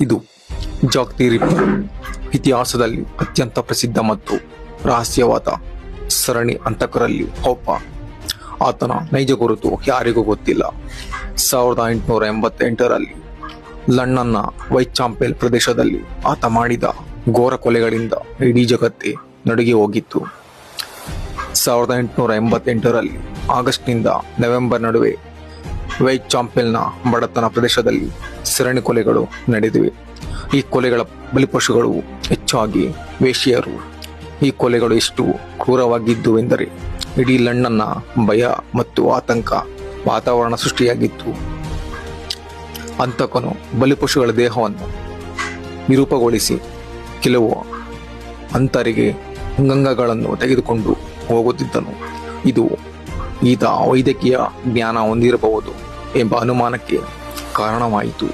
ಇದು Jack the ripper ಇತಿಹಾಸದಲ್ಲಿ ಅತ್ಯಂತ ಪ್ರಸಿದ್ಧ ಮತ್ತು ರಹಸ್ಯವಾದ ಸರಣಿ ಹಂತಕರಲ್ಲಿ ಒಬ್ಬ. ಆತನ ನೈಜ ಗುರುತು ಯಾರಿಗೂ ಗೊತ್ತಿಲ್ಲ. 1888ರಲ್ಲಿ ಲಂಡನ್ನ ವೈಟ್ ಚಾಂಪೆಲ್ ಪ್ರದೇಶದಲ್ಲಿ ಆತ ಮಾಡಿದ ಘೋರ ಕೊಲೆಗಳಿಂದ ಇಡೀ ಜಗತ್ತೇ ನಡುಗಿ ಹೋಗಿತ್ತು. 1888ರಲ್ಲಿ ಆಗಸ್ಟ್ನಿಂದ ನವೆಂಬರ್ ನಡುವೆ ವೈಟ್ ಚಾಂಪೆಲ್ನ ಬಡತನ ಪ್ರದೇಶದಲ್ಲಿ ಸರಣಿ ಕೊಲೆಗಳು ನಡೆದಿವೆ. ಈ ಕೊಲೆಗಳ ಬಲಿಪಶುಗಳು ಹೆಚ್ಚಾಗಿ ವೇಶ್ಯೆಯರು. ಈ ಕೊಲೆಗಳು ಎಷ್ಟು ಕ್ರೂರವಾಗಿದ್ದುವೆಂದರೆ ಇಡೀ ಲಂಡನ್ನ ಭಯ ಮತ್ತು ಆತಂಕ ವಾತಾವರಣ ಸೃಷ್ಟಿಯಾಗಿತ್ತು. ಹಂತಕನು ಬಲಿಪಶುಗಳ ದೇಹವನ್ನು ವಿರೂಪಗೊಳಿಸಿ ಕೆಲವು ಅಂತರಿಗೆ ಅಂಗಾಂಗಗಳನ್ನು ತೆಗೆದುಕೊಂಡು ಹೋಗುತ್ತಿದ್ದನು. ಇದು ಈತ ವೈದ್ಯಕೀಯ ಜ್ಞಾನ ಹೊಂದಿರಬಹುದು ಎಂಬ ಅನುಮಾನಕ್ಕೆ ಕಾರಣವಾಯಿತು.